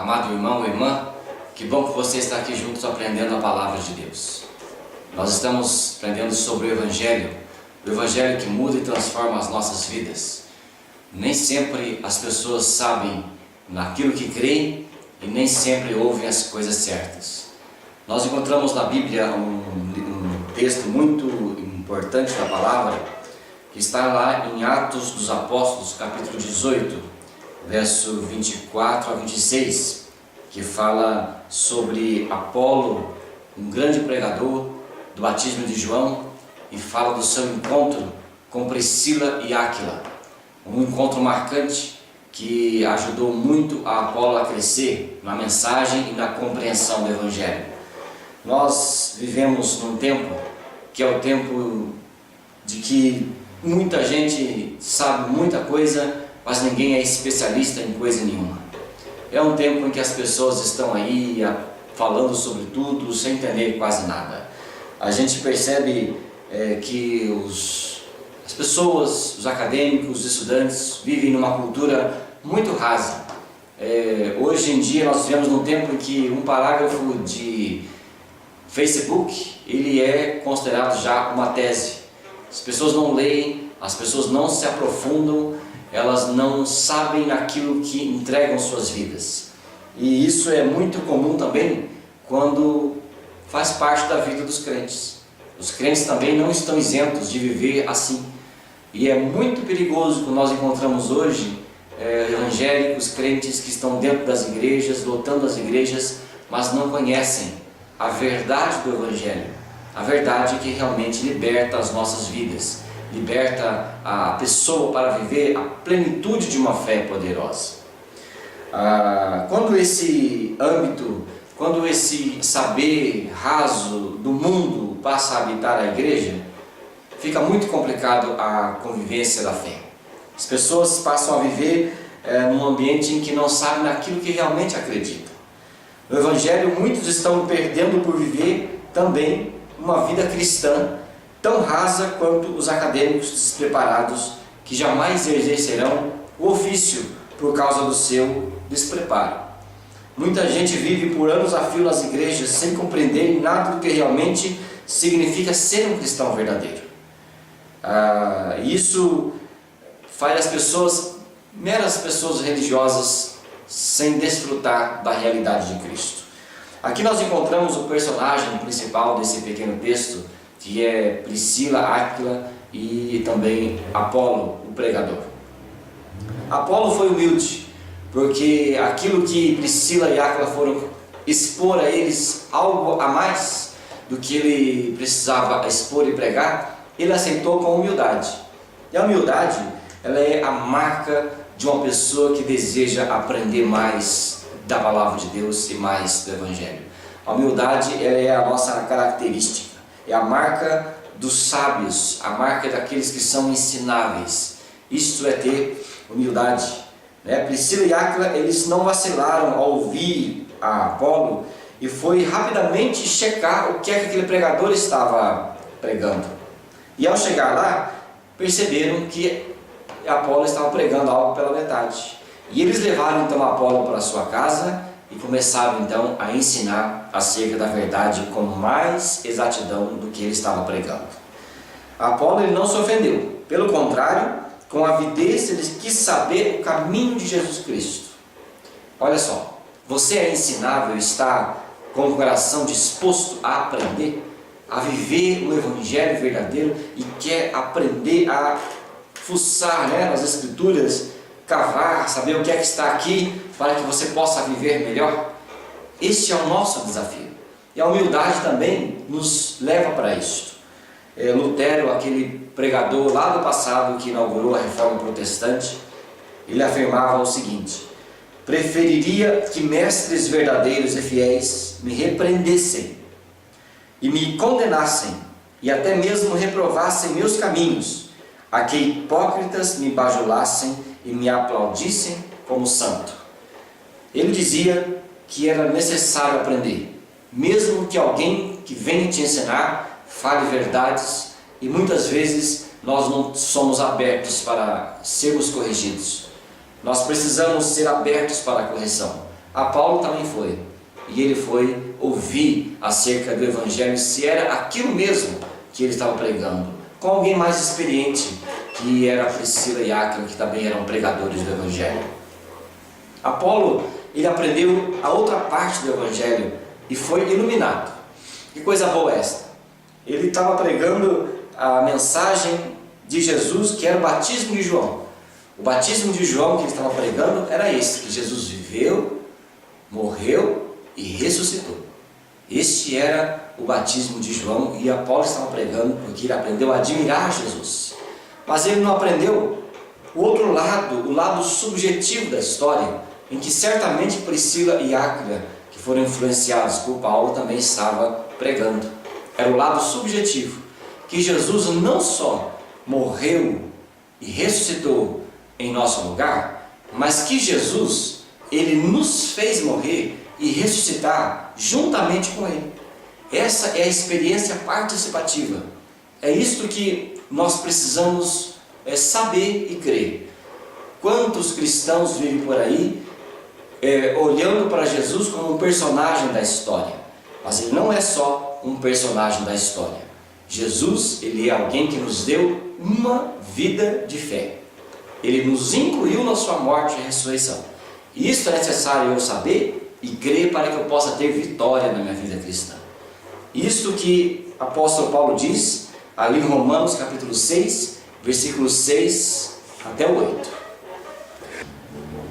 Amado irmão e irmã, que bom que você está aqui juntos aprendendo a palavra de Deus. Nós estamos aprendendo sobre o Evangelho que muda e transforma as nossas vidas. Nem sempre as pessoas sabem naquilo que creem e nem sempre ouvem as coisas certas. Nós encontramos na Bíblia um texto muito importante da palavra, que está lá em Atos dos Apóstolos, capítulo 18, verso 24 a 26, que fala sobre Apolo, um grande pregador do batismo de João, e fala do seu encontro com Priscila e Áquila, um encontro marcante que ajudou muito a Apolo a crescer na mensagem e na compreensão do Evangelho. Nós vivemos num tempo que é o tempo de que muita gente sabe muita coisa, mas ninguém é especialista em coisa nenhuma. É um tempo em que as pessoas estão aí falando sobre tudo, sem entender quase nada. A gente percebe que as pessoas, os acadêmicos, os estudantes, vivem numa cultura muito rasa. Hoje em dia nós vivemos num tempo em que um parágrafo de Facebook, ele é considerado já uma tese. As pessoas não leem, as pessoas não se aprofundam, elas não sabem naquilo que entregam suas vidas. E isso é muito comum também quando faz parte da vida dos crentes. Os crentes também não estão isentos de viver assim. E é muito perigoso quando nós encontramos hoje evangélicos, crentes que estão dentro das igrejas, lotando as igrejas, mas não conhecem a verdade do Evangelho, a verdade que realmente liberta as nossas vidas, liberta a pessoa para viver a plenitude de uma fé poderosa. Quando esse âmbito, quando esse saber raso do mundo passa a habitar a igreja, fica muito complicado a convivência da fé. As pessoas passam a viver num ambiente em que não sabem naquilo que realmente acreditam. No Evangelho, muitos estão perdendo por viver também uma vida cristã tão rasa quanto os acadêmicos despreparados, que jamais exercerão o ofício por causa do seu despreparo. Muita gente vive por anos a fio nas igrejas sem compreender nada do que realmente significa ser um cristão verdadeiro. Isso faz as pessoas, meras pessoas religiosas, sem desfrutar da realidade de Cristo. Aqui nós encontramos o personagem principal desse pequeno texto, que é Priscila, Áquila e também Apolo, o pregador. Apolo foi humilde, porque aquilo que Priscila e Áquila foram expor a eles, algo a mais do que ele precisava expor e pregar, ele aceitou com humildade. E a humildade, ela é a marca de uma pessoa que deseja aprender mais da palavra de Deus e mais do Evangelho. A humildade, ela é a nossa característica, é a marca dos sábios, a marca daqueles que são ensináveis. Isto é ter humildade. Priscila e Áquila, eles não vacilaram ao ouvir a Apolo e foi rapidamente checar o que é que aquele pregador estava pregando. E ao chegar lá, perceberam que Apolo estava pregando algo pela metade. E eles levaram então Apolo para sua casa e começaram então a ensinar acerca da verdade com mais exatidão do que ele estava pregando. Apolo, ele não se ofendeu, pelo contrário, com avidez ele quis saber o caminho de Jesus Cristo. Olha só, você é ensinável, está com o coração disposto a aprender, a viver o Evangelho verdadeiro e quer aprender a fuçar nas Escrituras, cavar, saber o que é que está aqui para que você possa viver melhor? Este é o nosso desafio. E a humildade também nos leva para isso. Lutero, aquele pregador lá do passado que inaugurou a Reforma Protestante, ele afirmava o seguinte: preferiria que mestres verdadeiros e fiéis me repreendessem e me condenassem e até mesmo reprovassem meus caminhos, a que hipócritas me bajulassem e me aplaudissem como santo. Ele dizia que era necessário aprender, mesmo que alguém que venha te ensinar fale verdades, e muitas vezes nós não somos abertos para sermos corrigidos. Nós precisamos ser abertos para a correção. Paulo também foi. E ele foi ouvir acerca do Evangelho, se era aquilo mesmo que ele estava pregando, com alguém mais experiente, que era a Priscila e Áquila, que também eram pregadores do Evangelho. Apolo, ele aprendeu a outra parte do Evangelho e foi iluminado. Que coisa boa esta! Ele estava pregando a mensagem de Jesus, que era o batismo de João. O batismo de João que ele estava pregando era esse, que Jesus viveu, morreu e ressuscitou. Este era o batismo de João, e Apolo estava pregando porque ele aprendeu a admirar Jesus. Mas ele não aprendeu o outro lado, o lado subjetivo da história, em que certamente Priscila e Áquila, que foram influenciados por Paulo, também estava pregando. Era o lado subjetivo, que Jesus não só morreu e ressuscitou em nosso lugar, mas que Jesus, ele nos fez morrer e ressuscitar juntamente com ele. Essa é a experiência participativa. É isto que nós precisamos saber e crer. Quantos cristãos vivem por aí olhando para Jesus como um personagem da história? Mas ele não é só um personagem da história. Jesus, ele é alguém que nos deu uma vida de fé. Ele nos incluiu na sua morte e ressurreição. E isso é necessário eu saber e crer para que eu possa ter vitória na minha vida cristã. Isto que o apóstolo Paulo diz ali em Romanos capítulo 6, versículos 6 até o 8.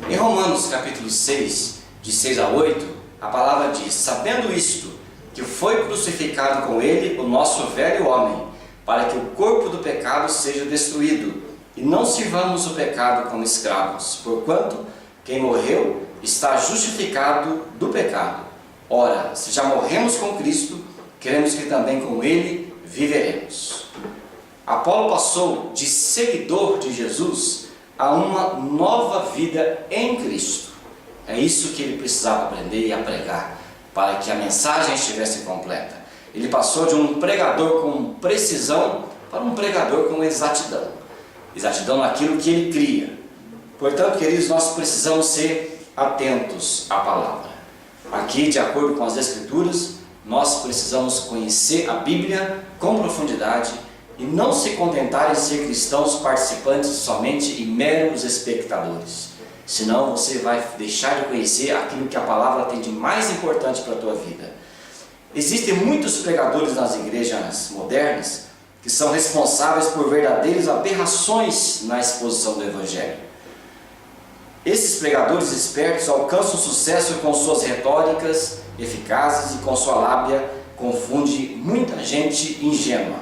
Em Romanos capítulo 6, de 6 a 8, a palavra diz: sabendo isto, que foi crucificado com ele o nosso velho homem, para que o corpo do pecado seja destruído, e não sirvamos o pecado como escravos, porquanto quem morreu está justificado do pecado. Ora, se já morremos com Cristo, queremos que também com ele viveremos. Apolo passou de seguidor de Jesus a uma nova vida em Cristo. É isso que ele precisava aprender e a pregar, para que a mensagem estivesse completa. Ele passou de um pregador com precisão para um pregador com exatidão. Exatidão naquilo que ele cria. Portanto, queridos, nós precisamos ser atentos à palavra. Aqui, de acordo com as Escrituras, nós precisamos conhecer a Bíblia com profundidade e não se contentar em ser cristãos participantes somente e meros espectadores. Senão você vai deixar de conhecer aquilo que a palavra tem de mais importante para a tua vida. Existem muitos pregadores nas igrejas modernas que são responsáveis por verdadeiras aberrações na exposição do Evangelho. Esses pregadores espertos alcançam sucesso com suas retóricas eficazes e com sua lábia confunde muita gente ingênua.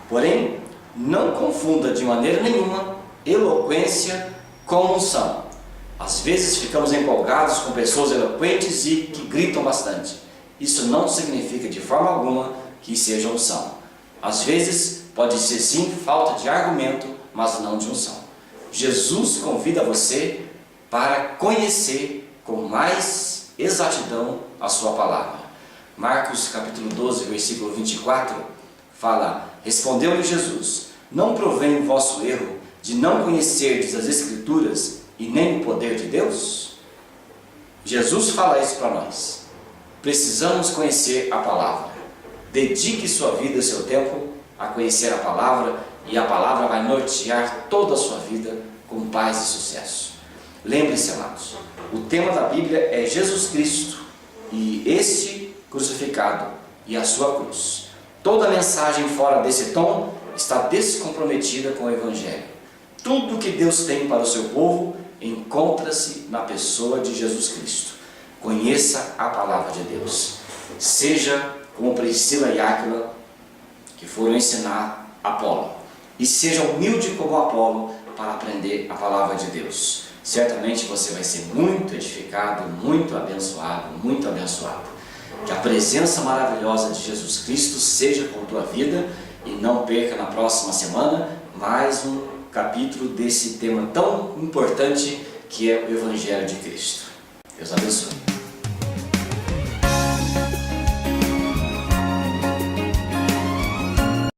Porém, não confunda de maneira nenhuma eloquência com unção. Às vezes ficamos empolgados com pessoas eloquentes e que gritam bastante. Isso não significa de forma alguma que seja unção. Às vezes pode ser sim falta de argumento, mas não de unção. Jesus convida você para conhecer com mais exatidão a sua palavra. Marcos capítulo 12, versículo 24 fala: respondeu-lhe Jesus: não provém o vosso erro de não conhecerdes as Escrituras e nem o poder de Deus? Jesus fala isso para nós. Precisamos conhecer a palavra. Dedique sua vida e seu tempo a conhecer a palavra, e a palavra vai nortear toda a sua vida com paz e sucesso. Lembre-se, amados, o tema da Bíblia é Jesus Cristo e este crucificado e a sua cruz. Toda mensagem fora desse tom está descomprometida com o Evangelho. Tudo que Deus tem para o seu povo encontra-se na pessoa de Jesus Cristo. Conheça a palavra de Deus. Seja como Priscila e Áquila, que foram ensinar Apolo. E seja humilde como Apolo para aprender a palavra de Deus. Certamente você vai ser muito edificado, muito abençoado, muito abençoado. Que a presença maravilhosa de Jesus Cristo seja com a tua vida, e não perca na próxima semana mais um capítulo desse tema tão importante que é o Evangelho de Cristo. Deus abençoe.